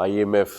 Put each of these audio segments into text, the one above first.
IMF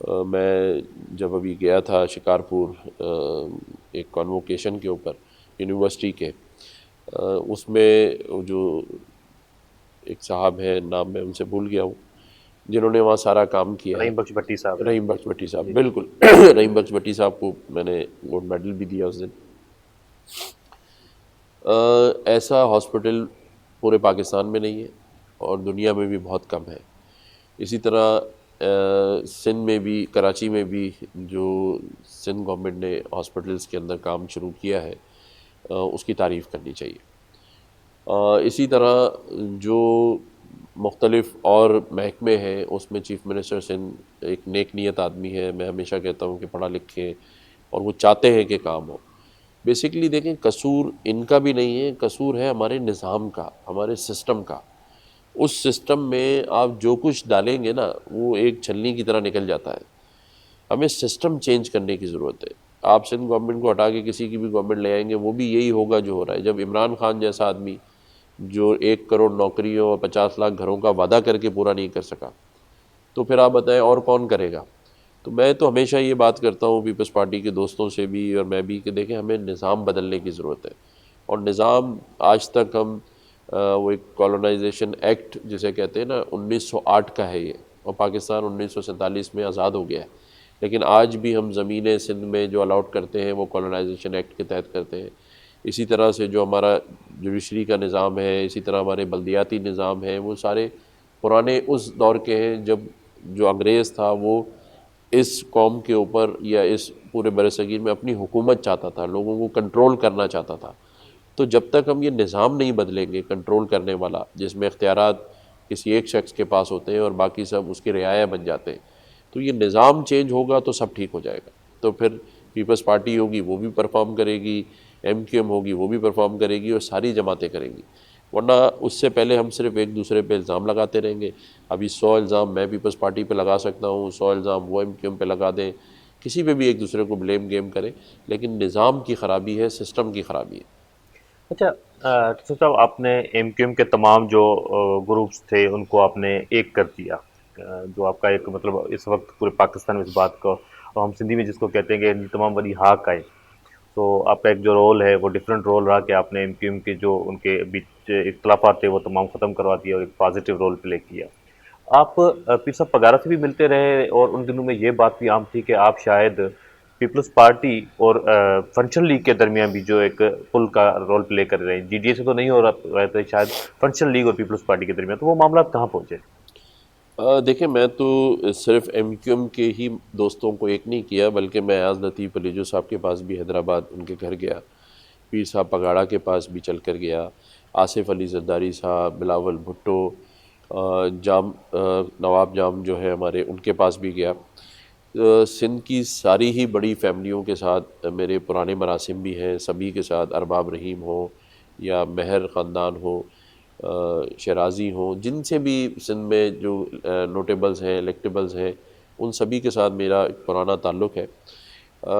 میں جب ابھی گیا تھا شکارپور ایک کانووکیشن کے اوپر یونیورسٹی کے، اس میں جو ایک صاحب ہیں، نام میں ان سے بھول گیا ہوں، جنہوں نے وہاں سارا کام کیا ہے، رحیم بخش بھٹی صاحب ہیں۔ رحیم بخش بھٹی صاحب، جی بالکل رحیم بخش بھٹی صاحب کو میں نے گولڈ میڈل بھی دیا اس دن۔ ایسا ہاسپٹل پورے پاکستان میں نہیں ہے اور دنیا میں بھی بہت کم ہے۔ اسی طرح سندھ میں بھی، کراچی میں بھی جو سندھ گورنمنٹ نے ہاسپٹلس کے اندر کام شروع کیا ہے، اس کی تعریف کرنی چاہیے۔ اسی طرح جو مختلف اور محکمے ہیں، اس میں چیف منسٹر سندھ ایک نیک نیت آدمی ہے، میں ہمیشہ کہتا ہوں کہ پڑھا لکھے اور وہ چاہتے ہیں کہ کام ہو۔ بیسیکلی دیکھیں، قصور ان کا بھی نہیں ہے، قصور ہے ہمارے نظام کا، ہمارے سسٹم کا۔ اس سسٹم میں آپ جو کچھ ڈالیں گے نا، وہ ایک چھلنی کی طرح نکل جاتا ہے۔ ہمیں سسٹم چینج کرنے کی ضرورت ہے۔ آپ سندھ گورنمنٹ کو ہٹا کے کسی کی بھی گورنمنٹ لے آئیں گے، وہ بھی یہی ہوگا جو ہو رہا ہے۔ جب عمران خان جیسا آدمی جو 1 کروڑ نوکریوں اور 50 لاکھ گھروں کا وعدہ کر کے پورا نہیں کر سکا، تو پھر آپ بتائیں اور کون کرے گا؟ تو میں تو ہمیشہ یہ بات کرتا ہوں پیپلز پارٹی کے دوستوں سے بھی اور میں بھی، کہ دیکھیں ہمیں نظام بدلنے کی ضرورت ہے۔ اور نظام آج تک ہم وہ ایک کالونائزیشن ایکٹ جسے کہتے ہیں نا، 1908 کا ہے یہ، اور پاکستان 1947 میں آزاد ہو گیا ہے، لیکن آج بھی ہم زمینیں سندھ میں جو الاٹ کرتے ہیں وہ کالونائزیشن ایکٹ کے تحت کرتے ہیں۔ اسی طرح سے جو ہمارا جوڈیشری کا نظام ہے، اسی طرح ہمارے بلدیاتی نظام ہیں، وہ سارے پرانے اس دور کے ہیں جب جو انگریز تھا وہ اس قوم کے اوپر یا اس پورے برصغیر میں اپنی حکومت چاہتا تھا، لوگوں کو کنٹرول کرنا چاہتا تھا۔ تو جب تک ہم یہ نظام نہیں بدلیں گے کنٹرول کرنے والا، جس میں اختیارات کسی ایک شخص کے پاس ہوتے ہیں اور باقی سب اس کی رعایا بن جاتے ہیں، تو یہ نظام چینج ہوگا تو سب ٹھیک ہو جائے گا۔ تو پھر پیپلز پارٹی ہوگی وہ بھی پرفارم کرے گی، MQM ہوگی وہ بھی پرفارم کرے گی، اور ساری جماعتیں کریں گی۔ ورنہ اس سے پہلے ہم صرف ایک دوسرے پہ الزام لگاتے رہیں گے۔ ابھی 100 الزام میں پیپلز پارٹی پہ لگا سکتا ہوں، 100 الزام وہ MQM پہ لگا دیں، کسی پہ بھی ایک دوسرے کو بلیم گیم کریں، لیکن نظام کی خرابی ہے، سسٹم کی خرابی ہے۔ اچھا، ڈاکٹر صاحب، آپ نے MQM کے تمام جو گروپس تھے ان کو آپ نے ایک کر دیا، جو آپ کا ایک مطلب اس وقت پورے پاکستان میں اس بات کو، اور ہم سندھی میں جس کو کہتے ہیں کہ ان تمام ولی ہاک آئے، تو آپ کا ایک جو رول ہے وہ ڈیفرنٹ رول رہا کہ آپ نے MQM کے جو ان کے بیچ اختلافات تھے وہ تمام ختم کروا دیا اور ایک پازیٹیو رول پلے کیا۔ آپ پیر صاحب پگارا سے بھی ملتے رہے، اور ان دنوں میں یہ بات بھی عام تھی کہ آپ شاید پیپلز پارٹی اور فنکشنل لیگ کے درمیان بھی جو ایک پل کا رول پلے کر رہے ہیں، GDA سے تو نہیں ہو رہا تھا شاید، فنکشنل لیگ اور پیپلز پارٹی کے درمیان، تو وہ معاملات کہاں پہنچے؟ دیکھیں، میں تو صرف MQM کے ہی دوستوں کو ایک نہیں کیا، بلکہ میں ایاز لطیف علیجو صاحب کے پاس بھی حیدرآباد ان کے گھر گیا، پیر صاحب پگاڑا کے پاس بھی چل کر گیا، آصف علی زرداری صاحب، بلاول بھٹو، جام نواب جام جو ہے ہمارے، ان کے پاس بھی گیا۔ سندھ کی ساری ہی بڑی فیملیوں کے ساتھ میرے پرانے مراسم بھی ہیں، سبھی کے ساتھ، ارباب رحیم ہو یا مہر خاندان ہو، شیرازی ہوں، جن سے بھی سندھ میں جو نوٹیبلز ہیں، الیکٹیبلز ہیں، ان سبھی کے ساتھ میرا ایک پرانا تعلق ہے۔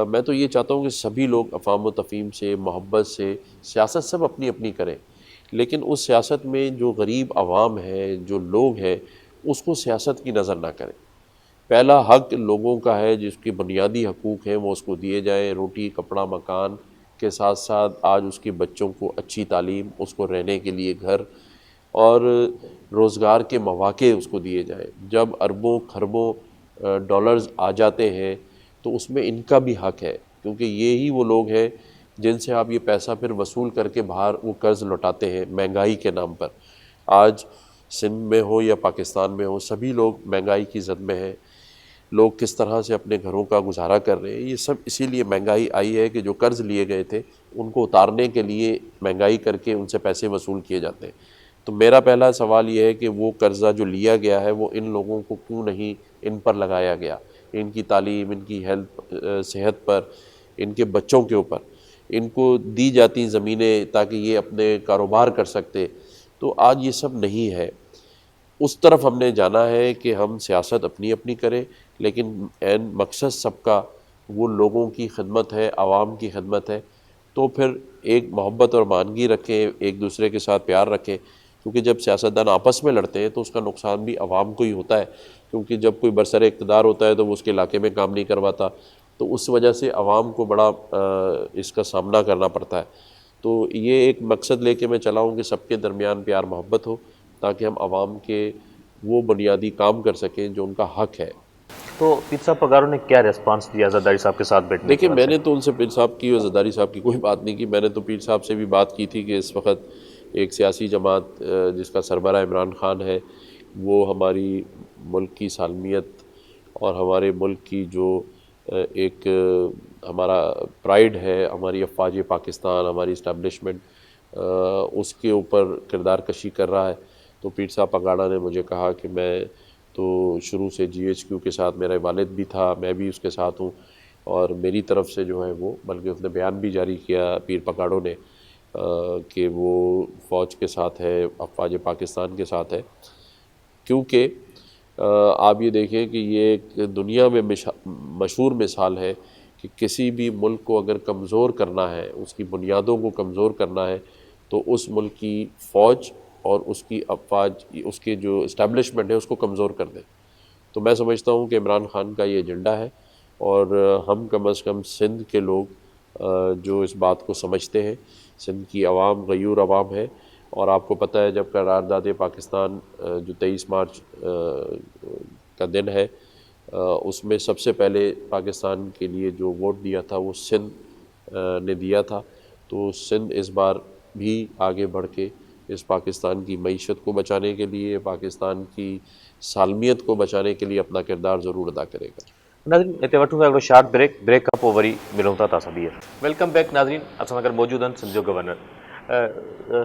میں تو یہ چاہتا ہوں کہ سبھی لوگ افہام و تفہیم سے، محبت سے، سیاست سب اپنی اپنی کریں، لیکن اس سیاست میں جو غریب عوام ہے، جو لوگ ہیں، اس کو سیاست کی نظر نہ کریں۔ پہلا حق لوگوں کا ہے، جس کی بنیادی حقوق ہیں وہ اس کو دیے جائیں، روٹی، کپڑا، مکان کے ساتھ ساتھ آج اس کے بچوں کو اچھی تعلیم، اس کو رہنے کے لیے گھر اور روزگار کے مواقع اس کو دیے جائیں۔ جب اربوں کھربوں ڈالرز آ جاتے ہیں تو اس میں ان کا بھی حق ہے، کیونکہ یہی وہ لوگ ہیں جن سے آپ یہ پیسہ پھر وصول کر کے باہر وہ قرض لوٹاتے ہیں مہنگائی کے نام پر۔ آج سندھ میں ہو یا پاکستان میں ہو، سبھی لوگ مہنگائی کی زد میں ہیں۔ لوگ کس طرح سے اپنے گھروں کا گزارا کر رہے ہیں، یہ سب اسی لیے مہنگائی آئی ہے کہ جو قرض لیے گئے تھے ان کو اتارنے کے لیے مہنگائی کر کے ان سے پیسے وصول کیے جاتے ہیں۔ تو میرا پہلا سوال یہ ہے کہ وہ قرضہ جو لیا گیا ہے وہ ان لوگوں کو کیوں نہیں ان پر لگایا گیا، ان کی تعلیم، ان کی ہیلتھ، صحت پر، ان کے بچوں کے اوپر ان کو دی جاتی زمینیں تاکہ یہ اپنے کاروبار کر سکتے۔ تو آج یہ سب نہیں ہے۔ اس طرف ہم نے جانا ہے کہ ہم سیاست اپنی اپنی کریں، لیکن عین مقصد سب کا وہ لوگوں کی خدمت ہے، عوام کی خدمت ہے۔ تو پھر ایک محبت اور مانگی رکھیں، ایک دوسرے کے ساتھ پیار رکھیں۔ کیونکہ جب سیاستدان آپس میں لڑتے ہیں تو اس کا نقصان بھی عوام کو ہی ہوتا ہے، کیونکہ جب کوئی برسر اقتدار ہوتا ہے تو وہ اس کے علاقے میں کام نہیں کرواتا، تو اس وجہ سے عوام کو بڑا اس کا سامنا کرنا پڑتا ہے۔ تو یہ ایک مقصد لے کے میں چلا ہوں کہ سب کے درمیان پیار محبت ہو، تاکہ ہم عوام کے وہ بنیادی کام کر سکیں جو ان کا حق ہے۔ تو پیر صاحب پگاروں نے کیا ریسپانس دیا زرداری صاحب کے ساتھ بیٹھنے کے دیکھیں، بعد میں سے؟ نے تو ان سے پیر صاحب کی اور زرداری صاحب کی کوئی بات نہیں کی، میں نے تو پیر صاحب سے بھی بات کی تھی کہ اس وقت ایک سیاسی جماعت جس کا سربراہ عمران خان ہے، وہ ہماری ملک کی سالمیت اور ہمارے ملک کی جو ایک ہمارا پرائیڈ ہے، ہماری افواج پاکستان، ہماری اسٹیبلشمنٹ، اس کے اوپر کردار کشی کر رہا ہے۔ تو پیر صاحب پگاڑا نے مجھے کہا کہ میں تو شروع سے جی ایچ کیو کے ساتھ، میرا والد بھی تھا، میں بھی اس کے ساتھ ہوں، اور میری طرف سے جو ہے وہ، بلکہ اس نے بیان بھی جاری کیا پیر پگاڑوں نے کہ وہ فوج کے ساتھ ہے، افواج پاکستان کے ساتھ ہے، کیونکہ آپ یہ دیکھیں کہ یہ ایک دنیا میں مشہور مثال ہے کہ کسی بھی ملک کو اگر کمزور کرنا ہے، اس کی بنیادوں کو کمزور کرنا ہے، تو اس ملک کی فوج اور اس کی افواج، اس کی جو اسٹیبلشمنٹ ہے، اس کو کمزور کر دیں۔ تو میں سمجھتا ہوں کہ عمران خان کا یہ ایجنڈا ہے، اور ہم کم از کم سندھ کے لوگ جو اس بات کو سمجھتے ہیں، سندھ کی عوام غیور عوام ہے، اور آپ کو پتہ ہے جب قرارداد پاکستان جو 23 مارچ کا دن ہے، اس میں سب سے پہلے پاکستان کے لیے جو ووٹ دیا تھا وہ سندھ نے دیا تھا۔ تو سندھ اس بار بھی آگے بڑھ کے اس پاکستان کی معیشت کو بچانے کے لیے، پاکستان کی سالمیت کو بچانے کے لیے اپنا کردار ضرور ادا کرے گا۔ ناظرین اتنے وقت ہوگا شارٹ بریک اپ وری ملوں تا تصویر ویلکم بیک ناظرین اصل اگر موجود ہیں سندھ جو گورنر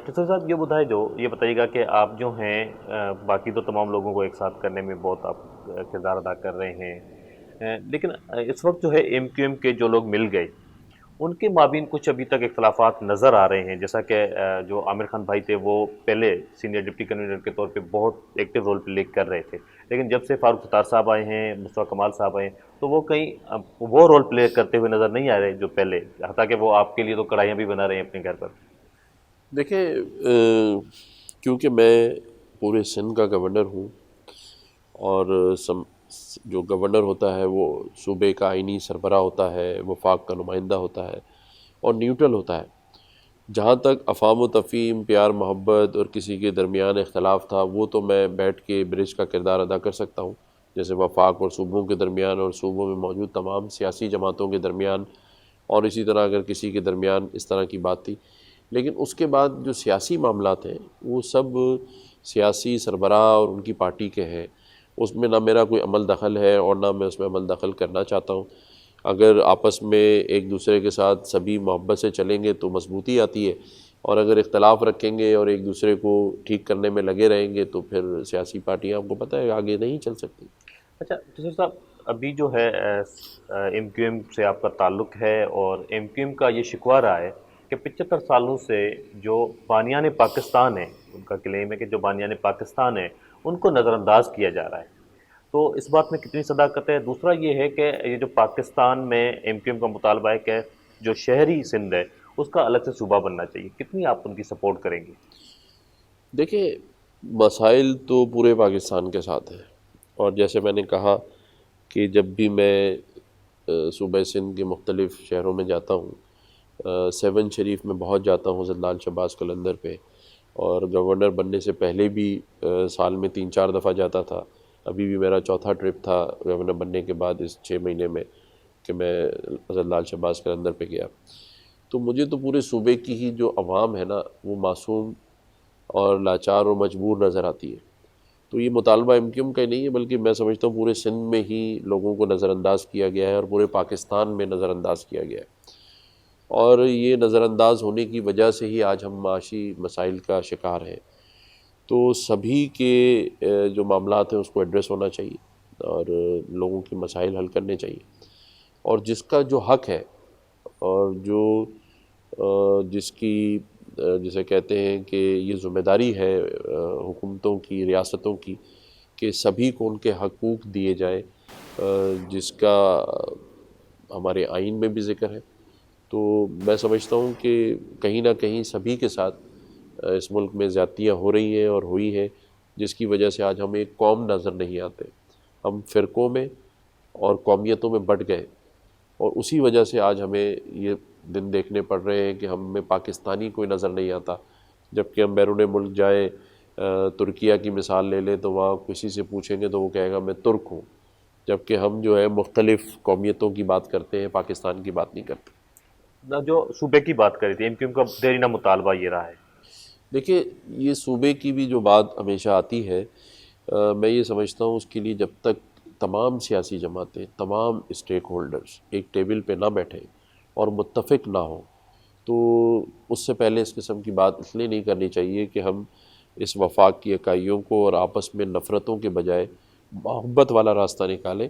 تصویر صاحب یہ بتائیے گا کہ آپ جو ہیں باقی تو تمام لوگوں کو ایک ساتھ کرنے میں بہت آپ کردار ادا کر رہے ہیں، لیکن اس وقت جو ہے ایم کیو ایم کے جو لوگ مل گئے ان کے مابین کچھ ابھی تک اختلافات نظر آ رہے ہیں، جیسا کہ جو عامر خان بھائی تھے وہ پہلے سینئر ڈپٹی کنوینر کے طور پہ بہت ایکٹیو رول پلے کر رہے تھے، لیکن جب سے فاروق ستار صاحب آئے ہیں، مصطفیٰ کمال صاحب آئے ہیں، تو وہ کہیں وہ رول پلے کرتے ہوئے نظر نہیں آ رہے جو پہلے، حتیٰ کہ وہ آپ کے لیے تو کڑھائیاں بھی بنا رہے ہیں اپنے گھر پر۔ دیکھیں، کیونکہ میں پورے سندھ کا گورنر ہوں، اور جو گورنر ہوتا ہے وہ صوبے کا آئینی سربراہ ہوتا ہے، وفاق کا نمائندہ ہوتا ہے اور نیوٹرل ہوتا ہے۔ جہاں تک افہام و تفہیم، پیار محبت اور کسی کے درمیان اختلاف تھا، وہ تو میں بیٹھ کے برج کا کردار ادا کر سکتا ہوں، جیسے وفاق اور صوبوں کے درمیان اور صوبوں میں موجود تمام سیاسی جماعتوں کے درمیان، اور اسی طرح اگر کسی کے درمیان اس طرح کی بات تھی۔ لیکن اس کے بعد جو سیاسی معاملات ہیں وہ سب سیاسی سربراہ اور ان کی پارٹی کے ہیں، اس میں نہ میرا کوئی عمل دخل ہے اور نہ میں اس میں عمل دخل کرنا چاہتا ہوں۔ اگر آپس میں ایک دوسرے کے ساتھ سبھی محبت سے چلیں گے تو مضبوطی آتی ہے، اور اگر اختلاف رکھیں گے اور ایک دوسرے کو ٹھیک کرنے میں لگے رہیں گے تو پھر سیاسی پارٹیاں آپ کو پتہ ہے آگے نہیں چل سکتی۔ اچھا تصویر صاحب، ابھی جو ہے ایم کیو ایم سے آپ کا تعلق ہے، اور ایم کیو ایم کا یہ شکوہ رہا ہے کہ 75 سالوں سے جو بانیان پاکستان ہیں، ان کا کلیم ہے کہ جو بانیان پاکستان ہیں ان کو نظر انداز کیا جا رہا ہے، تو اس بات میں کتنی صداقت ہے؟ دوسرا یہ ہے کہ یہ جو پاکستان میں ایم کیو ایم کا مطالبہ ہے کہ جو شہری سندھ ہے اس کا الگ سے صوبہ بننا چاہیے، کتنی آپ ان کی سپورٹ کریں گے؟ دیکھیں، مسائل تو پورے پاکستان کے ساتھ ہیں، اور جیسے میں نے کہا کہ جب بھی میں صوبہ سندھ کے مختلف شہروں میں جاتا ہوں، سیون شریف میں بہت جاتا ہوں حضرت لال شہباز قلندر پہ، اور گورنر بننے سے پہلے بھی سال میں 3-4 دفعہ جاتا تھا۔ ابھی بھی میرا چوتھا ٹرپ تھا گورنر بننے کے بعد اس 6 مہینے میں کہ میں حضرت لال شہباز قلندر پہ گیا۔ تو مجھے تو پورے صوبے کی ہی جو عوام ہے نا وہ معصوم اور لاچار اور مجبور نظر آتی ہے۔ تو یہ مطالبہ ایم کیو ایم کا ہی نہیں ہے، بلکہ میں سمجھتا ہوں پورے سندھ میں ہی لوگوں کو نظر انداز کیا گیا ہے، اور پورے پاکستان میں نظر انداز کیا گیا ہے، اور یہ نظر انداز ہونے کی وجہ سے ہی آج ہم معاشی مسائل کا شکار ہیں۔ تو سبھی کے جو معاملات ہیں اس کو ایڈریس ہونا چاہیے، اور لوگوں کے مسائل حل کرنے چاہیے، اور جس کا جو حق ہے اور جو جس کی جسے کہتے ہیں کہ یہ ذمہ داری ہے حکومتوں کی، ریاستوں کی، کہ سبھی کو ان کے حقوق دیے جائیں، جس کا ہمارے آئین میں بھی ذکر ہے۔ تو میں سمجھتا ہوں کہ کہیں نہ کہیں سبھی کے ساتھ اس ملک میں زیادتیاں ہو رہی ہیں اور ہوئی ہیں، جس کی وجہ سے آج ہم ایک قوم نظر نہیں آتے، ہم فرقوں میں اور قومیتوں میں بٹ گئے، اور اسی وجہ سے آج ہمیں یہ دن دیکھنے پڑ رہے ہیں کہ ہم میں پاکستانی کوئی نظر نہیں آتا، جبکہ ہم بیرون ملک جائیں، ترکیہ کی مثال لے لیں تو وہاں کسی سے پوچھیں گے تو وہ کہے گا میں ترک ہوں، جبکہ ہم جو ہے مختلف قومیتوں کی بات کرتے ہیں، پاکستان کی بات نہیں کرتے۔ جو صوبے کی بات کری تھی، ایم کیو ایم کا دیرینہ مطالبہ یہ رہا ہے۔ دیکھیں، یہ صوبے کی بھی جو بات ہمیشہ آتی ہے، میں یہ سمجھتا ہوں اس کے لیے جب تک تمام سیاسی جماعتیں، تمام اسٹیک ہولڈرز ایک ٹیبل پہ نہ بیٹھیں اور متفق نہ ہوں، تو اس سے پہلے اس قسم کی بات اس لیے نہیں کرنی چاہیے کہ ہم اس وفاق کی اکائیوں کو اور آپس میں نفرتوں کے بجائے محبت والا راستہ نکالیں،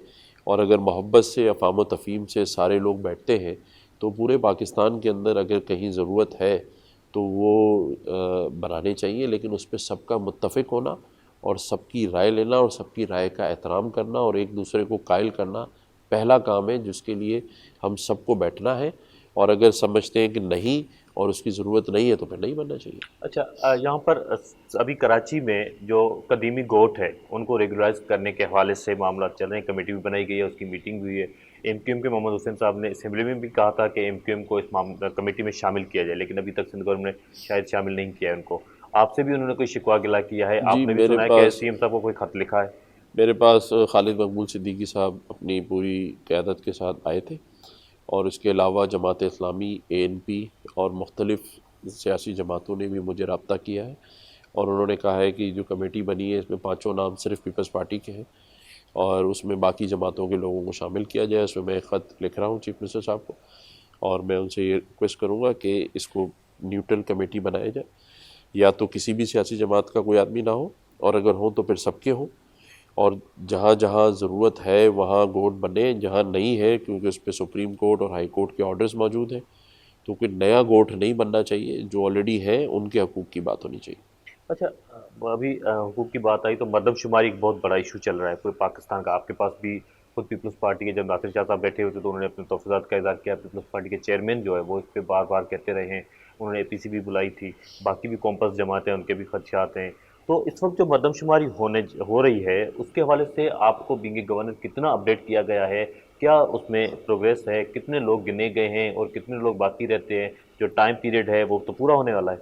اور اگر محبت سے، افہام و تفہیم سے سارے لوگ بیٹھتے ہیں تو پورے پاکستان کے اندر اگر کہیں ضرورت ہے تو وہ بنانے چاہیے، لیکن اس پہ سب کا متفق ہونا اور سب کی رائے لینا اور سب کی رائے کا احترام کرنا اور ایک دوسرے کو قائل کرنا پہلا کام ہے جس کے لیے ہم سب کو بیٹھنا ہے، اور اگر سمجھتے ہیں کہ نہیں اور اس کی ضرورت نہیں ہے تو پھر نہیں بننا چاہیے۔ اچھا، یہاں پر ابھی کراچی میں جو قدیمی گوٹ ہے ان کو ریگولائز کرنے کے حوالے سے معاملات چل رہے ہیں، کمیٹی بھی بنائی گئی ہے، اس کی میٹنگ بھی ہوئی ہے۔ ایم کیو ایم کے محمد حسین صاحب نے اسمبلی میں بھی کہا تھا کہ ایم کیو ایم کو اس کمیٹی میں شامل کیا جائے، لیکن ابھی تک سندھ گورنمنٹ نے شاید شامل نہیں کیا ہے ان کو۔ آپ سے بھی انہوں نے کوئی شکوہ گلا کیا ہے؟ جی، آپ نے بھی سنا ہے کہ سی ایم صاحب کو کوئی خط لکھا ہے؟ میرے پاس خالد مقبول صدیقی صاحب اپنی پوری قیادت کے ساتھ آئے تھے، اور اس کے علاوہ جماعت اسلامی، اے این پی اور مختلف سیاسی جماعتوں نے بھی مجھے رابطہ کیا ہے، اور انہوں نے کہا ہے کہ جو کمیٹی بنی ہے اس میں 5 نام صرف پیپلز پارٹی کے ہیں، اور اس میں باقی جماعتوں کے لوگوں کو شامل کیا جائے۔ اس میں میں ایک خط لکھ رہا ہوں چیف منسٹر صاحب کو، اور میں ان سے یہ ریکویسٹ کروں گا کہ اس کو نیوٹرل کمیٹی بنایا جائے، یا تو کسی بھی سیاسی جماعت کا کوئی آدمی نہ ہو، اور اگر ہوں تو پھر سب کے ہوں، اور جہاں جہاں ضرورت ہے وہاں گوٹ بنے، جہاں نہیں ہے کیونکہ اس پہ سپریم کورٹ اور ہائی کورٹ کے آرڈرز موجود ہیں تو کوئی نیا گوٹ نہیں بننا چاہیے، جو آلریڈی ہے ان کے حقوق کی بات ہونی چاہیے۔ اچھا، ابھی حقوق کی بات آئی تو مردم شماری ایک بہت بڑا ایشو چل رہا ہے پورے پاکستان کا۔ آپ کے پاس بھی خود پیپلز پارٹی کے جب ناصر شاہ صاحب بیٹھے ہوئے تھے تو انہوں نے اپنے تحفظات کا اظہار کیا۔ پیپلز پارٹی کے چیئرمین جو ہے وہ اس پہ بار بار کہتے رہے ہیں، انہوں نے اے پی سی بھی بلائی تھی، باقی بھی کمپس جماعتیں ان کے بھی خدشات ہیں۔ تو اس وقت جو مردم شماری ہو رہی ہے اس کے حوالے سے آپ کو بینگ اے گورنر کتنا اپڈیٹ کیا گیا ہے؟ کیا اس میں پروگریس ہے؟ کتنے لوگ گنے گئے ہیں اور کتنے لوگ باقی رہتے ہیں؟ جو ٹائم پیریڈ ہے وہ تو پورا ہونے والا ہے۔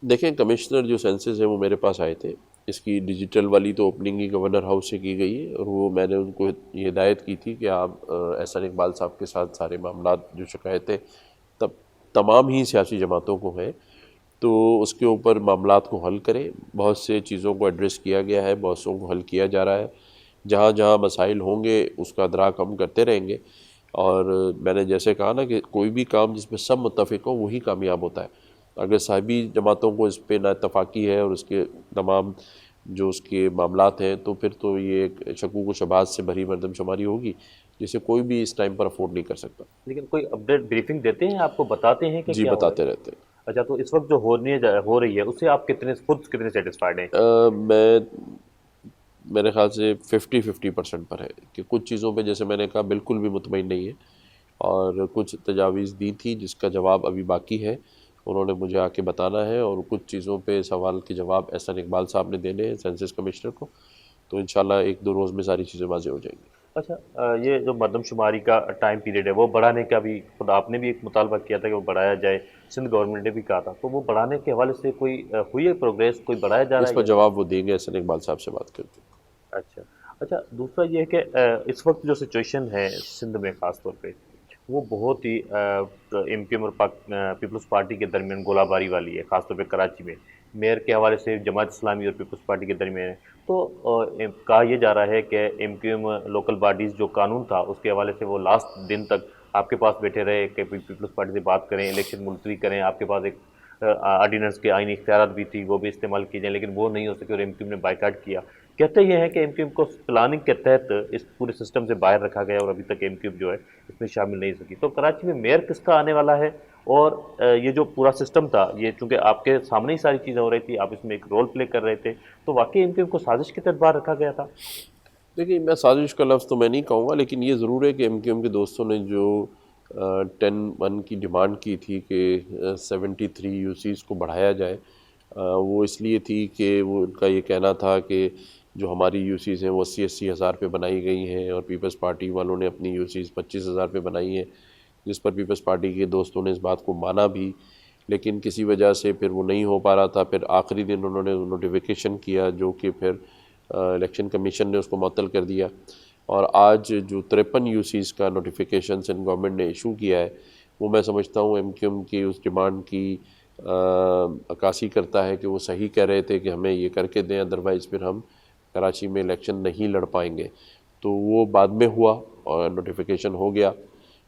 دیکھیں، کمشنر جو سینسز ہیں وہ میرے پاس آئے تھے، اس کی ڈیجیٹل والی تو اوپننگ ہی گورنر ہاؤس سے کی گئی ہے، اور وہ میں نے ان کو یہ ہدایت کی تھی کہ آپ احسن اقبال صاحب کے ساتھ سارے معاملات جو شکایتیں تب تمام ہی سیاسی جماعتوں کو ہیں تو اس کے اوپر معاملات کو حل کریں۔ بہت سے چیزوں کو ایڈریس کیا گیا ہے، بہت سوں کو حل کیا جا رہا ہے، جہاں جہاں مسائل ہوں گے اس کا ادراک ہم کرتے رہیں گے، اور میں نے جیسے کہا نا کہ کوئی بھی کام جس پہ سب متفق ہوں وہی کامیاب ہوتا ہے۔ اگر صاحبی جماعتوں کو اس پہ نا اتفاقی ہے اور اس کے تمام جو اس کے معاملات ہیں تو پھر تو یہ ایک شکوک و شبہات سے بھری مردم شماری ہوگی جسے کوئی بھی اس ٹائم پر افورڈ نہیں کر سکتا۔ لیکن کوئی اپڈیٹ بریفنگ دیتے ہیں آپ کو، بتاتے ہیں کہ جی، کیا ہو رہا بتاتے ہے؟ رہتے ہیں۔ اچھا، تو اس وقت جو ہو رہی ہے اس سے آپ خود کتنے سیٹسفائیڈ ہیں؟ میں میرے خیال سے 50-50% پر ہے کہ کچھ چیزوں پہ جیسے میں نے کہا بالکل بھی مطمئن نہیں ہے، اور کچھ تجاویز دی تھی جس کا جواب ابھی باقی ہے، انہوں نے مجھے آ کے بتانا ہے، اور کچھ چیزوں پہ سوال کے جواب احسن اقبال صاحب نے دینے ہیں سینسس کمشنر کو، تو انشاءاللہ 1-2 روز میں ساری چیزیں واضح ہو جائیں گی۔ اچھا، یہ جو مردم شماری کا ٹائم پیریڈ ہے وہ بڑھانے کا بھی خود آپ نے بھی ایک مطالبہ کیا تھا کہ وہ بڑھایا جائے، سندھ گورنمنٹ نے بھی کہا تھا، تو وہ بڑھانے کے حوالے سے کوئی ہوئی ہے پروگریس؟ کوئی بڑھایا جا رہا اس ہے پر یا؟ جواب وہ دیں گے احسن اقبال صاحب سے بات کر کے۔ اچھا اچھا، دوسرا یہ ہے کہ اس وقت جو سچویشن ہے سندھ میں خاص طور پہ وہ بہت ہی ایم کیو ایم اور پیپلز پارٹی کے درمیان گولہ باری والی ہے، خاص طور پہ کراچی میں میئر کے حوالے سے جماعت اسلامی اور پیپلز پارٹی کے درمیان ہے۔ تو کہا یہ جا رہا ہے کہ ایم کیو ایم لوکل باڈیز جو قانون تھا اس کے حوالے سے وہ لاسٹ دن تک آپ کے پاس بیٹھے رہے کہ پیپلز پارٹی سے بات کریں، الیکشن ملتوی کریں، آپ کے پاس ایک آرڈیننس کے آئینی اختیارات بھی تھی وہ بھی استعمال کی جائیں، لیکن وہ نہیں ہو سکے اور ایم کیو ایم نے بائیکاٹ کیا۔ کہتے یہ ہے کہ ایم کیو ایم کو پلاننگ کے تحت اس پورے سسٹم سے باہر رکھا گیا اور ابھی تک ایم کیو ایم جو ہے اس میں شامل نہیں سکی۔ تو کراچی میں میئر کس کا آنے والا ہے؟ اور یہ جو پورا سسٹم تھا یہ چونکہ آپ کے سامنے ہی ساری چیزیں ہو رہی تھی، آپ اس میں ایک رول پلے کر رہے تھے، تو واقعی ایم کیو ایم کو سازش کے تحت باہر رکھا گیا تھا؟ دیکھیے، میں سازش کا لفظ تو میں نہیں کہوں گا، لیکن یہ ضرور ہے کہ ایم کیو ایم کے دوستوں نے جو 10(1) کی ڈیمانڈ کی تھی کہ 73 UCs کو بڑھایا جائے. وہ اس لیے تھی کہ وہ ان کا یہ کہنا تھا کہ جو ہماری UCs ہیں وہ 80 ہزار پہ بنائی گئی ہیں اور پیپلز پارٹی والوں نے اپنی UCs 25,000 پہ بنائی ہیں، جس پر پیپلز پارٹی کے دوستوں نے اس بات کو مانا بھی، لیکن کسی وجہ سے پھر وہ نہیں ہو پا رہا تھا. پھر آخری دن انہوں نے نوٹیفیکیشن کیا جو کہ پھر الیکشن کمیشن نے اس کو معطل کر دیا، اور آج جو 53 UCs کا نوٹیفیکیشن سندھ گورنمنٹ نے ایشو کیا ہے وہ میں سمجھتا ہوں MQM کی اس ڈیمانڈ کی عکاسی کرتا ہے کہ وہ صحیح کہہ رہے تھے کہ ہمیں یہ کر کے دیں، ادروائز پھر ہم کراچی میں الیکشن نہیں لڑ پائیں گے. تو وہ بعد میں ہوا اور نوٹیفیکیشن ہو گیا.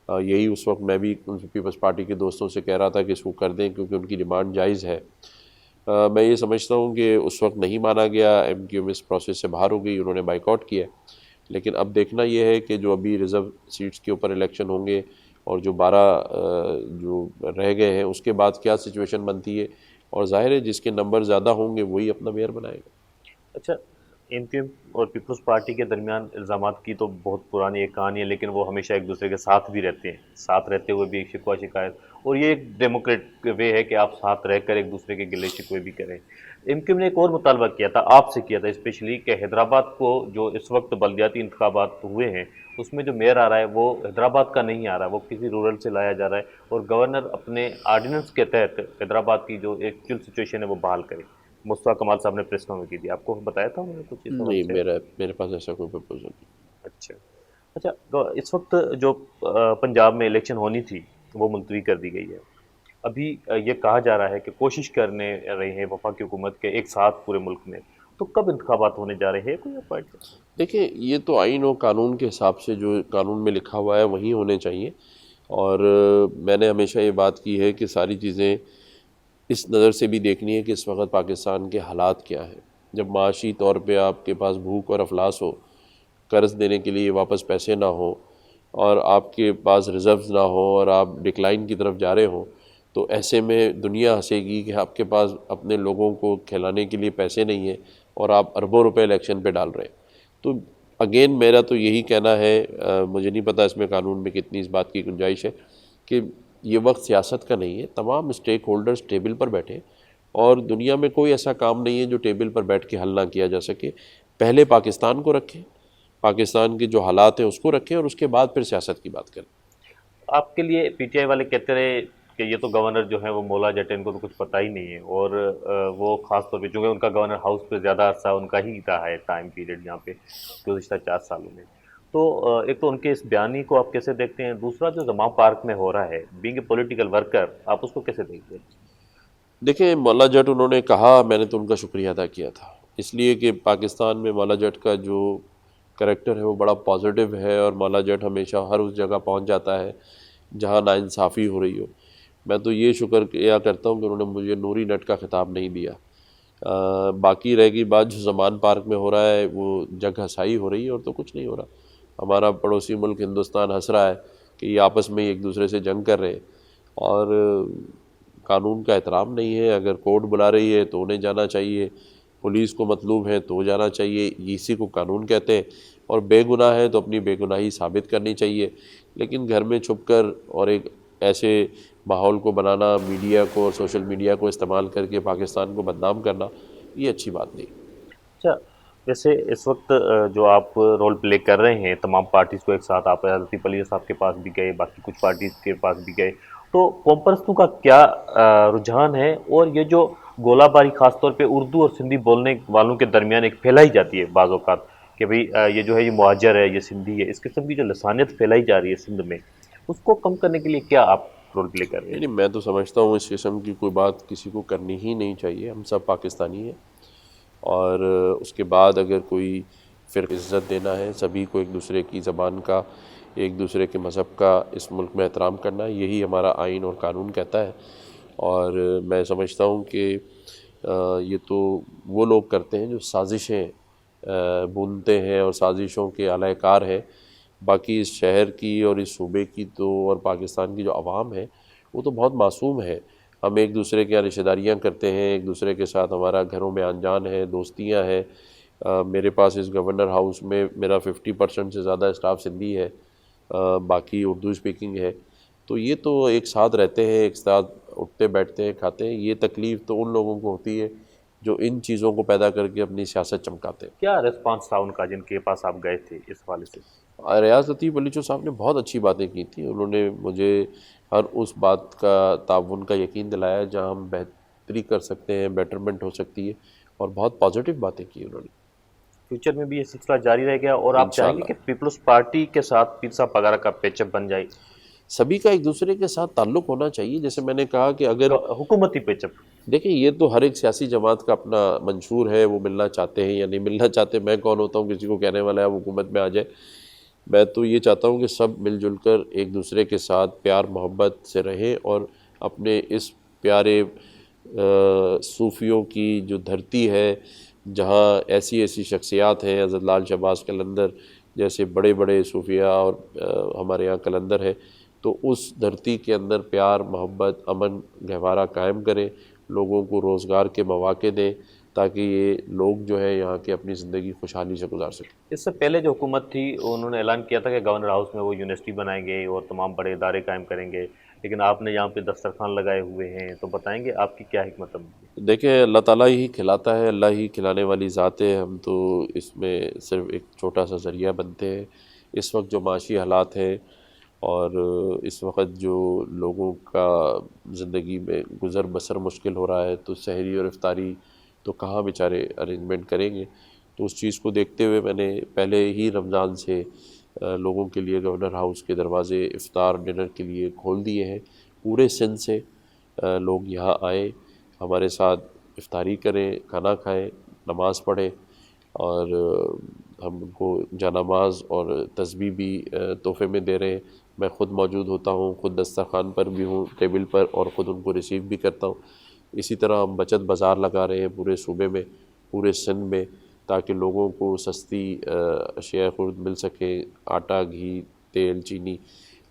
یہی اس وقت میں بھی پیپلز پارٹی کے دوستوں سے کہہ رہا تھا کہ اس کو کر دیں کیونکہ ان کی ڈیمانڈ جائز ہے. میں یہ سمجھتا ہوں کہ اس وقت نہیں مانا گیا، MQM اس پروسیس سے باہر ہو گئی، انہوں نے بائیک آؤٹ کیا. لیکن اب دیکھنا یہ ہے کہ جو ابھی ریزرو سیٹس کے اوپر الیکشن ہوں گے اور جو 12 جو رہ گئے ہیں اس کے بعد کیا سچویشن بنتی ہے، اور ظاہر ہے جس کے نمبر زیادہ ہوں گے وہی اپنا میئر بنائے گا. اچھا، MQM اور پیپلز پارٹی کے درمیان الزامات کی تو بہت پرانی ایک کہانی ہے، لیکن وہ ہمیشہ ایک دوسرے کے ساتھ بھی رہتے ہیں، ساتھ رہتے ہوئے بھی ایک شکوہ شکایت، اور یہ ایک ڈیموکریٹ وے ہے کہ آپ ساتھ رہ کر ایک دوسرے کے گلے شکوے بھی کریں. MQM نے ایک اور مطالبہ کیا تھا، آپ سے کیا تھا اسپیشلی، کہ حیدرآباد کو جو اس وقت بلدیاتی انتخابات ہوئے ہیں اس میں جو میئر آ رہا ہے وہ حیدرآباد کا نہیں آ رہا، وہ کسی رورل سے لایا جا رہا ہے، اور گورنر اپنے آرڈیننس کے تحت حیدرآباد کی جو ایک چل سچویشن ہے وہ بحال کرے. مصطفیٰ کمال صاحب نے پریس کانفرنس کی تھی، آپ کو بتایا تھا انہوں نے کچھ اس حوالے نہیں، سے؟ میرے پاس ایسا کوئی پرپوزل نہیں. اچھا اچھا، اس وقت جو پنجاب میں الیکشن ہونی تھی وہ ملتوی کر دی گئی ہے. ابھی یہ کہا جا رہا ہے کہ کوشش کرنے رہے ہیں وفاقی حکومت کے ایک ساتھ پورے ملک میں، تو کب انتخابات ہونے جا رہے ہیں، کوئی اپائنٹ؟ دیکھیں، یہ تو آئین و قانون کے حساب سے جو قانون میں لکھا ہوا ہے وہی ہونے چاہیے. اور میں نے ہمیشہ یہ بات کی ہے کہ ساری چیزیں اس نظر سے بھی دیکھنی ہے کہ اس وقت پاکستان کے حالات کیا ہیں. جب معاشی طور پہ آپ کے پاس بھوک اور افلاس ہو، قرض دینے کے لیے واپس پیسے نہ ہوں، اور آپ کے پاس ریزروز نہ ہوں، اور آپ ڈکلائن کی طرف جا رہے ہوں، تو ایسے میں دنیا ہنسے گی کہ آپ کے پاس اپنے لوگوں کو کھلانے کے لیے پیسے نہیں ہیں اور آپ اربوں روپے الیکشن پہ ڈال رہے ہیں. تو اگین میرا تو یہی کہنا ہے، مجھے نہیں پتا اس میں قانون میں کتنی اس بات کی گنجائش ہے، کہ یہ وقت سیاست کا نہیں ہے. تمام اسٹیک ہولڈرز ٹیبل پر بیٹھے، اور دنیا میں کوئی ایسا کام نہیں ہے جو ٹیبل پر بیٹھ کے حل نہ کیا جا سکے. پہلے پاکستان کو رکھیں، پاکستان کے جو حالات ہیں اس کو رکھیں، اور اس کے بعد پھر سیاست کی بات کریں. آپ کے لیے PTI والے کہتے رہے کہ یہ تو گورنر جو ہیں وہ مولا جٹ، ان کو تو کچھ پتہ ہی نہیں ہے، اور وہ خاص طور پہ چونکہ ان کا گورنر ہاؤس پہ زیادہ عرصہ ان کا ہی رہا ہے ٹائم پیریڈ یہاں پہ گزشتہ 4 سالوں میں. تو ایک تو ان کے اس بیانی کو آپ کیسے دیکھتے ہیں، دوسرا جو زمان پارک میں ہو رہا ہے بینگ اے پولیٹیکل ورکر، آپ اس کو کیسے دیکھتے ہیں؟ دیکھیں، مولا جٹ انہوں نے کہا، میں نے تو ان کا شکریہ ادا کیا تھا، اس لیے کہ پاکستان میں مولا جٹ کا جو کریکٹر ہے وہ بڑا پازیٹیو ہے، اور مولا جٹ ہمیشہ ہر اس جگہ پہنچ جاتا ہے جہاں ناانصافی ہو رہی ہو. میں تو یہ شکر کیا کرتا ہوں کہ انہوں نے مجھے نوری نٹ کا خطاب نہیں دیا. باقی رہ گئی بات جو زمان پارک میں ہو رہا ہے، وہ جگ ہسائی ہو رہی ہے اور تو کچھ نہیں ہو رہا. ہمارا پڑوسی ملک ہندوستان ہنس رہا ہے کہ یہ آپس میں ایک دوسرے سے جنگ کر رہے ہیں، اور قانون کا احترام نہیں ہے. اگر کورٹ بلا رہی ہے تو انہیں جانا چاہیے، پولیس کو مطلوب ہے تو جانا چاہیے، اسی کو قانون کہتے ہیں. اور بے گناہ ہے تو اپنی بے گناہی ثابت کرنی چاہیے. لیکن گھر میں چھپ کر اور ایک ایسے ماحول کو بنانا، میڈیا کو اور سوشل میڈیا کو استعمال کر کے پاکستان کو بدنام کرنا، یہ اچھی بات نہیں. اچھا، ویسے اس وقت جو آپ رول پلے کر رہے ہیں تمام پارٹیز کو ایک ساتھ، آپ لطیف علی صاحب کے پاس بھی گئے، باقی کچھ پارٹیز کے پاس بھی گئے، تو قوم پرستوں کا کیا رجحان ہے؟ اور یہ جو گولہ باری خاص طور پہ اردو اور سندھی بولنے والوں کے درمیان ایک پھیلائی جاتی ہے بعض اوقات کہ بھئی یہ جو ہے یہ مہاجر ہے، یہ سندھی ہے، اس قسم کی جو لسانیت پھیلائی جا رہی ہے سندھ میں، اس کو کم کرنے کے لیے کیا آپ رول پلے کر رہے ہیں؟ یعنی میں تو سمجھتا ہوں اس قسم کی کوئی بات کسی کو کرنی ہی نہیں چاہیے. ہم سب پاکستانی ہیں، اور اس کے بعد اگر کوئی فرق عزت دینا ہے، سبھی کو ایک دوسرے کی زبان کا، ایک دوسرے کے مذہب کا اس ملک میں احترام کرنا، یہی ہمارا آئین اور قانون کہتا ہے. اور میں سمجھتا ہوں کہ یہ تو وہ لوگ کرتے ہیں جو سازشیں بنتے ہیں اور سازشوں کے اعلی کار ہیں. باقی اس شہر کی اور اس صوبے کی تو اور پاکستان کی جو عوام ہے وہ تو بہت معصوم ہے. ہم ایک دوسرے کے رشتہ داریاں کرتے ہیں، ایک دوسرے کے ساتھ ہمارا گھروں میں آن جان ہے، دوستیاں ہیں. میرے پاس اس گورنر ہاؤس میں میرا 50% سے زیادہ اسٹاف سندھی ہے، باقی اردو اسپیکنگ ہے. تو یہ تو ایک ساتھ رہتے ہیں، ایک ساتھ اٹھتے بیٹھتے ہیں، کھاتے ہیں. یہ تکلیف تو ان لوگوں کو ہوتی ہے جو ان چیزوں کو پیدا کر کے اپنی سیاست چمکاتے ہیں. کیا ریسپانس تھا ان کا جن کے پاس آپ گئے تھے اس حوالے سے؟ ریاض لطیف بلوچ صاحب نے بہت اچھی باتیں کی تھیں. انہوں نے مجھے ہر اس بات کا تعاون کا یقین دلایا جہاں ہم بہتری کر سکتے ہیں، بیٹرمنٹ ہو سکتی ہے، اور بہت پازیٹیو باتیں کی انہوں نے. فیوچر میں بھی یہ سلسلہ جاری رہے گا اور آپ چاہیں گے انشاءاللہ کہ پیپلز پارٹی کے ساتھ پیر صاحب وغیرہ کا پیچ اپ بن جائے؟ سبھی کا ایک دوسرے کے ساتھ تعلق ہونا چاہیے. جیسے میں نے کہا کہ اگر حکومتی پیچ اپ؟ دیکھیں یہ تو ہر ایک سیاسی جماعت کا اپنا منشور ہے، وہ ملنا چاہتے ہیں یا نہیں ملنا چاہتے. میں کون ہوتا ہوں کسی کو کہنے والا ہے وہ حکومت میں آ جائے. میں تو یہ چاہتا ہوں کہ سب مل جل کر ایک دوسرے کے ساتھ پیار محبت سے رہیں اور اپنے اس پیارے صوفیوں کی جو دھرتی ہے جہاں ایسی ایسی شخصیات ہیں، حضرت لال شہباز قلندر جیسے بڑے بڑے صوفیاء اور ہمارے یہاں قلندر ہے، تو اس دھرتی کے اندر پیار محبت امن گہوارہ قائم کریں، لوگوں کو روزگار کے مواقع دیں تاکہ یہ لوگ جو ہے یہاں کے اپنی زندگی خوشحالی سے گزار سکیں. اس سے پہلے جو حکومت تھی انہوں نے اعلان کیا تھا کہ گورنر ہاؤس میں وہ یونیورسٹی بنائیں گے اور تمام بڑے ادارے قائم کریں گے، لیکن آپ نے یہاں پہ دسترخوان لگائے ہوئے ہیں، تو بتائیں گے آپ کی کیا حکمت عملی ہے؟ دیکھیں اللہ تعالیٰ ہی کھلاتا ہے، اللہ ہی کھلانے والی ذات ہے. ہم تو اس میں صرف ایک چھوٹا سا ذریعہ بنتے ہیں. اس وقت جو معاشی حالات ہیں اور اس وقت جو لوگوں کا زندگی میں گزر بسر مشکل ہو رہا ہے، تو سحری اور افطاری تو کہاں بیچارے ارینجمنٹ کریں گے. تو اس چیز کو دیکھتے ہوئے میں نے پہلے ہی رمضان سے لوگوں کے لیے گورنر ہاؤس کے دروازے افطار ڈنر کے لیے کھول دیے ہیں. پورے سندھ سے لوگ یہاں آئیں، ہمارے ساتھ افطاری کریں، کھانا کھائیں، نماز پڑھیں، اور ہم ان کو جانماز اور تسبیح بھی تحفے میں دے رہے ہیں. میں خود موجود ہوتا ہوں، خود دسترخوان پر بھی ہوں ٹیبل پر، اور خود ان کو ریسیو بھی کرتا ہوں. اسی طرح ہم بچت بازار لگا رہے ہیں پورے صوبے میں، پورے سندھ میں، تاکہ لوگوں کو سستی اشیاء خرد مل سکے، آٹا گھی تیل چینی.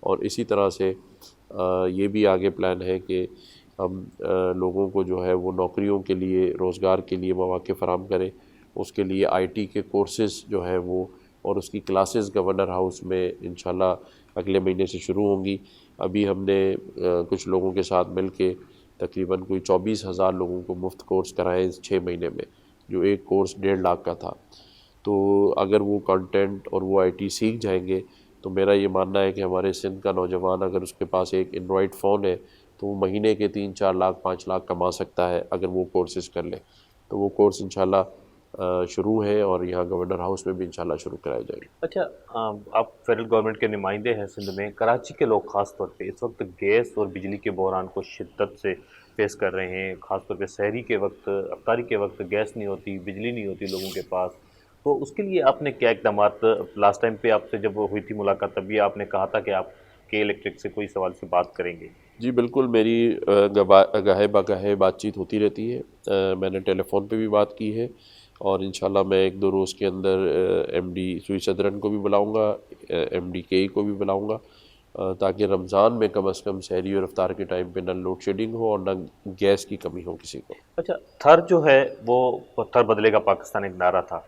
اور اسی طرح سے یہ بھی آگے پلان ہے کہ ہم لوگوں کو جو ہے وہ نوکریوں کے لیے روزگار کے لیے مواقع فراہم کریں. اس کے لیے آئی ٹی کے کورسز جو ہے وہ اور اس کی کلاسز گورنر ہاؤس میں انشاءاللہ اگلے مہینے سے شروع ہوں گی. ابھی ہم نے کچھ لوگوں کے ساتھ مل کے تقریباً کوئی 24,000 لوگوں کو مفت کورس کرائے اس 6 مہینے میں، جو ایک کورس 1.5 لاکھ کا تھا. تو اگر وہ کانٹینٹ اور وہ آئی ٹی سیکھ جائیں گے تو میرا یہ ماننا ہے کہ ہمارے سندھ کا نوجوان اگر اس کے پاس ایک اینڈرائڈ فون ہے تو وہ مہینے کے 3-4 لاکھ 5 لاکھ کما سکتا ہے اگر وہ کورسز کر لے. تو وہ کورس انشاءاللہ شروع ہے اور یہاں گورنر ہاؤس میں بھی انشاءاللہ شروع کرائے جائیں گے. اچھا، آپ فیڈرل گورنمنٹ کے نمائندے ہیں سندھ میں. کراچی کے لوگ خاص طور پہ اس وقت گیس اور بجلی کے بحران کو شدت سے فیس کر رہے ہیں، خاص طور پہ سحری کے وقت افطاری کے وقت گیس نہیں ہوتی، بجلی نہیں ہوتی لوگوں کے پاس. تو اس کے لیے آپ نے کیا اقدامات، لاسٹ ٹائم پہ آپ سے جب ہوئی تھی ملاقات تب بھی آپ نے کہا تھا کہ آپ کے الیکٹرک سے کوئی سوال سے بات کریں گے؟ جی بالکل، میری گاہے بگاہے بات چیت ہوتی رہتی ہے. میں نے ٹیلی فون پہ بھی بات کی ہے، اور انشاءاللہ میں 1-2 روز کے اندر ایم ڈی سوئی صدرن کو بھی بلاؤں گا، ایم ڈی کے ای کو بھی بلاؤں گا، تاکہ رمضان میں کم از کم سحری اور افطار کے ٹائم پہ نہ لوڈ شیڈنگ ہو اور نہ گیس کی کمی ہو کسی کو. اچھا، تھر جو ہے وہ پتھر بدلے گا پاکستان ایک نعرہ تھا،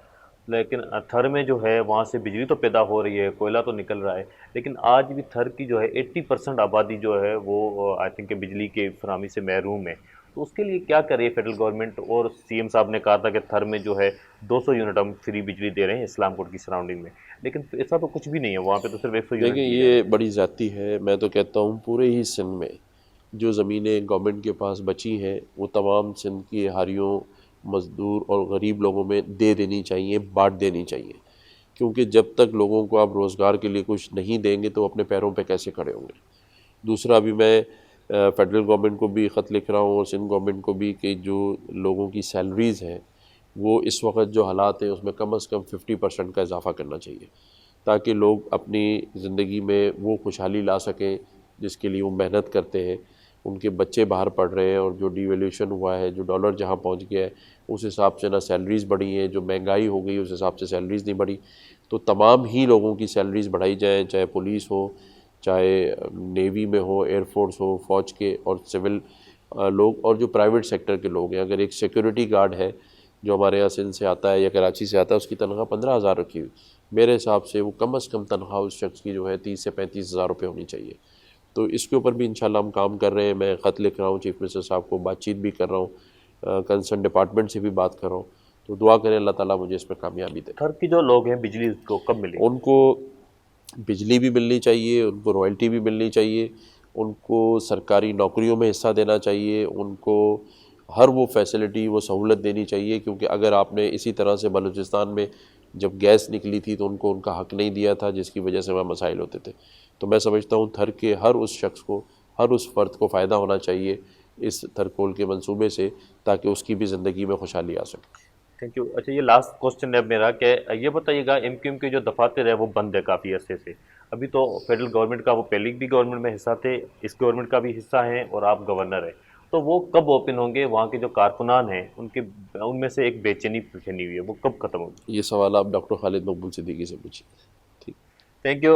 لیکن تھر میں جو ہے وہاں سے بجلی تو پیدا ہو رہی ہے، کوئلہ تو نکل رہا ہے، لیکن آج بھی تھر کی جو ہے 80% آبادی جو ہے وہ آئی تھنک کہ بجلی کی فراہمی سے محروم ہے. تو اس کے لیے کیا کرے فیڈرل گورنمنٹ؟ اور سی ایم صاحب نے کہا تھا کہ تھر میں جو ہے 200 یونٹ ہم فری بجلی دے رہے ہیں اسلام کوٹ کی سراؤنڈنگ میں، لیکن ایسا تو کچھ بھی نہیں ہے، وہاں پہ تو صرف 100 یونٹ دیکھیں دیے جا رہے یہ ہیں. بڑی زیادتی ہے. میں تو کہتا ہوں پورے ہی سندھ میں جو زمینیں گورنمنٹ کے پاس بچی ہیں وہ تمام سندھ کی اہاریوں، مزدور اور غریب لوگوں میں دے دینی چاہیے، بانٹ دینی چاہیے. کیونکہ جب تک لوگوں کو آپ روزگار کے لیے کچھ نہیں دیں گے تو اپنے پیروں پہ کیسے کھڑے ہوں گے. دوسرا ابھی میں فیڈرل گورنمنٹ کو بھی خط لکھ رہا ہوں اور سندھ گورنمنٹ کو بھی کہ جو لوگوں کی سیلریز ہیں وہ اس وقت جو حالات ہیں اس میں کم از کم 50% کا اضافہ کرنا چاہیے، تاکہ لوگ اپنی زندگی میں وہ خوشحالی لا سکیں جس کے لیے وہ محنت کرتے ہیں. ان کے بچے باہر پڑھ رہے ہیں اور جو ڈی ویلیوشن ہوا ہے، جو ڈالر جہاں پہنچ گیا ہے اس حساب سے نہ سیلریز بڑھی ہیں، جو مہنگائی ہو گئی اس حساب سے سیلریز نہیں بڑھی. تو تمام ہی لوگوں کی سیلریز بڑھائی جائیں، چاہے پولیس ہو، چاہے نیوی میں ہو، ایئر فورس ہو، فوج کے اور سول لوگ، اور جو پرائیویٹ سیکٹر کے لوگ ہیں. اگر ایک سیکورٹی گارڈ ہے جو ہمارے یہاں سندھ سے آتا ہے یا کراچی سے آتا ہے، اس کی تنخواہ 15,000 رکھی ہوئی، میرے حساب سے وہ کم از کم تنخواہ اس شخص کی جو ہے 30 سے 35 ہزار روپے ہونی چاہیے. تو اس کے اوپر بھی انشاءاللہ ہم کام کر رہے ہیں. میں خط لکھ رہا ہوں چیف منسٹر صاحب کو، بات چیت بھی کر رہا ہوں، کنسرن ڈپارٹمنٹ سے بھی بات کر رہا ہوں. تو دعا کریں اللہ تعالیٰ مجھے اس میں کامیابی دے. تھر کے جو لوگ ہیں بجلی کو کب ملے گی؟ ان کو بجلی بھی ملنی چاہیے، ان کو رائلٹی بھی ملنی چاہیے، ان کو سرکاری نوکریوں میں حصہ دینا چاہیے، ان کو ہر وہ فیسلٹی، وہ سہولت دینی چاہیے. کیونکہ اگر آپ نے اسی طرح سے بلوچستان میں جب گیس نکلی تھی تو ان کو ان کا حق نہیں دیا تھا، جس کی وجہ سے وہاں مسائل ہوتے تھے. تو میں سمجھتا ہوں تھر کے ہر اس شخص کو، ہر اس فرد کو فائدہ ہونا چاہیے اس تھرکول کے منصوبے سے، تاکہ اس کی بھی زندگی میں خوشحالی آ سکے. Thank you. اچھا یہ لاسٹ کوسچن ہے میرا کہ یہ بتائیے گا ایم کیو ایم کے جو دفاتر ہے وہ بند ہے کافی عرصے سے. ابھی تو فیڈرل گورنمنٹ کا وہ پہلے بھی گورنمنٹ میں حصہ تھے، اس گورنمنٹ کا بھی حصہ ہیں اور آپ گورنر ہیں، تو وہ کب اوپن ہوں گے؟ وہاں کے جو کارکنان ہیں ان میں سے ایک بے چینی پھیلی ہوئی ہے، وہ کب ختم ہوگی؟ یہ سوال آپ ڈاکٹر خالد مقبول صدیقی سے پوچھیے. ٹھیک. Thank you.